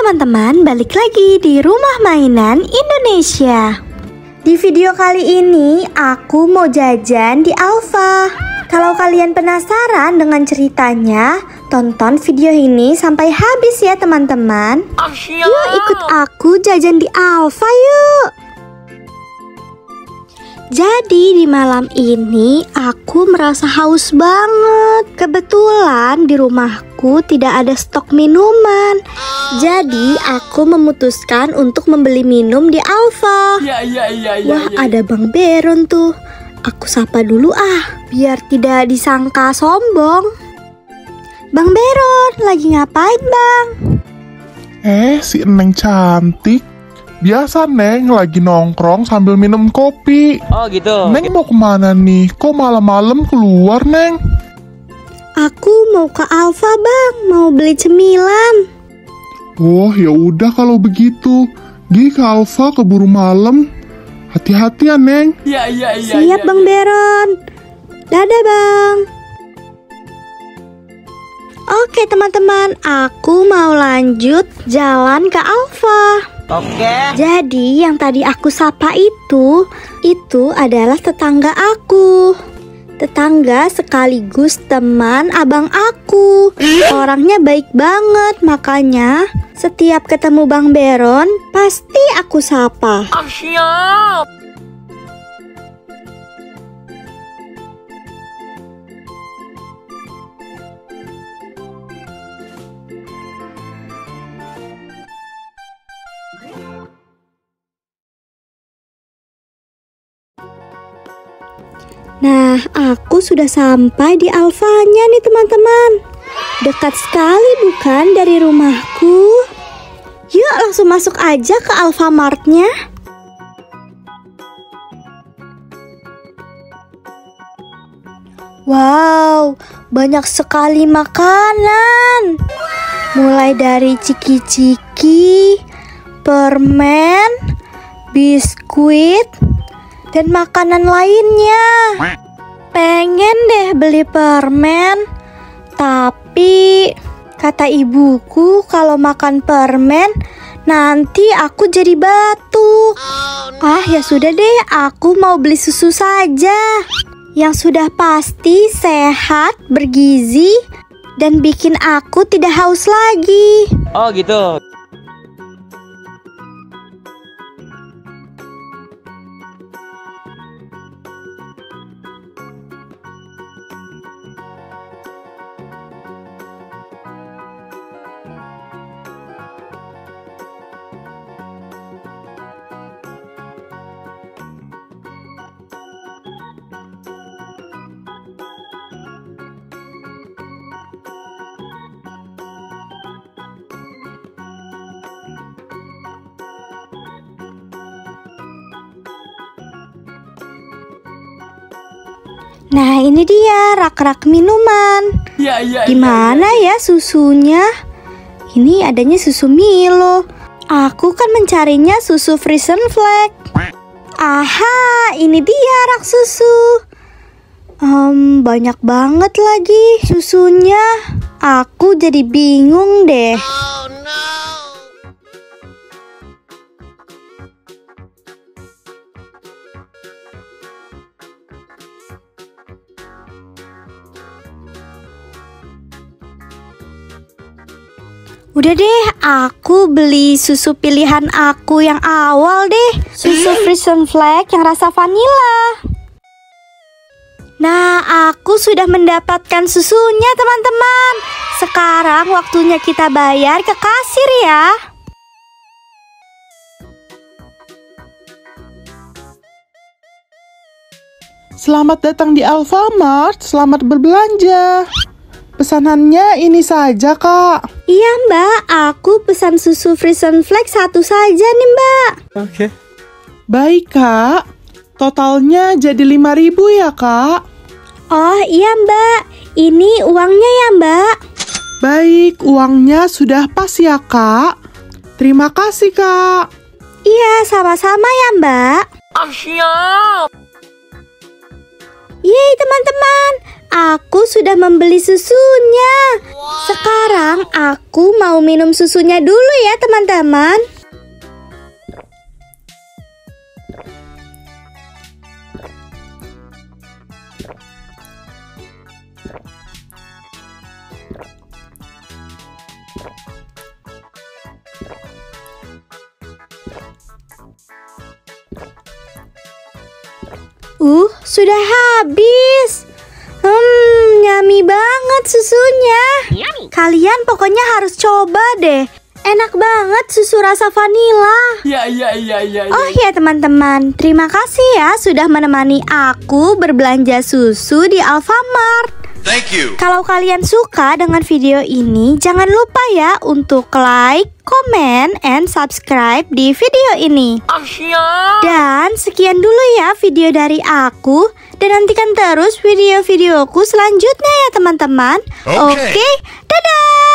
teman-teman, balik lagi di Rumah Mainan Indonesia. Di video kali ini aku mau jajan di Alfa. Kalau kalian penasaran dengan ceritanya, tonton video ini sampai habis ya teman-teman. Yuk ikut aku jajan di Alfa yuk. Jadi di malam ini aku merasa haus banget. Kebetulan di rumahku tidak ada stok minuman. Jadi aku memutuskan untuk membeli minum di Alfa. Wah, ada Bang Beron tuh. Aku sapa dulu biar tidak disangka sombong. Bang Beron, lagi ngapain Bang? Si Neng cantik. Biasa Neng lagi nongkrong sambil minum kopi. Oh gitu. Neng mau kemana nih? Kok malam-malam keluar Neng? Aku mau ke Alfa Bang, mau beli cemilan. Oh ya udah kalau begitu. Gi ke Alfa keburu malam. Hati-hati ya Neng. Siap Bang Beron. Dadah Bang. Oke teman-teman, aku mau lanjut jalan ke Alfa. Oke. Jadi yang tadi aku sapa itu adalah tetangga aku. Tetangga sekaligus teman abang aku. Orangnya baik banget, makanya setiap ketemu Bang Beron pasti aku sapa. Siap. Nah, aku sudah sampai di Alfanya nih teman-teman. Dekat sekali bukan dari rumahku? Yuk langsung masuk aja ke Alfamartnya. Wow, banyak sekali makanan. Mulai dari ciki-ciki, permen, biskuit, dan makanan lainnya. Pengen deh beli permen, tapi kata ibuku kalau makan permen nanti aku jadi batuk. Ya sudah deh, aku mau beli susu saja yang sudah pasti sehat, bergizi, dan bikin aku tidak haus lagi. Oh gitu. Nah ini dia rak-rak minuman. Gimana ya susunya? Ini adanya susu Milo. Aku kan mencarinya susu Frisian Flag. Aha, ini dia rak susu. Banyak banget lagi susunya. Aku jadi bingung deh. Udah deh, aku beli susu pilihan aku yang awal deh. Susu Frisian Flag yang rasa vanila. Nah, aku sudah mendapatkan susunya teman-teman. Sekarang waktunya kita bayar ke kasir ya. Selamat datang di Alfamart. Selamat berbelanja. Pesanannya ini saja Kak. Iya Mbak, aku pesan susu Frisian Flag satu saja nih Mbak. Oke. Baik Kak. Totalnya jadi 5.000 ya Kak. Oh iya Mbak, ini uangnya ya Mbak. Baik, uangnya sudah pas ya Kak. Terima kasih Kak. Iya, sama-sama ya Mbak. Siap. Yeay teman-teman, aku sudah membeli susunya. Sekarang aku mau minum susunya dulu ya teman-teman. Sudah habis. Yummy banget susunya. Kalian pokoknya harus coba deh. Enak banget susu rasa vanila. Oh ya teman-teman, terima kasih ya sudah menemani aku berbelanja susu di Alfamart. Thank you. Kalau kalian suka dengan video ini, jangan lupa ya untuk like, comment, and subscribe di video ini. Dan sekian dulu ya video dari aku. Dan nantikan terus video-videoku selanjutnya ya teman-teman. Oke, dadah.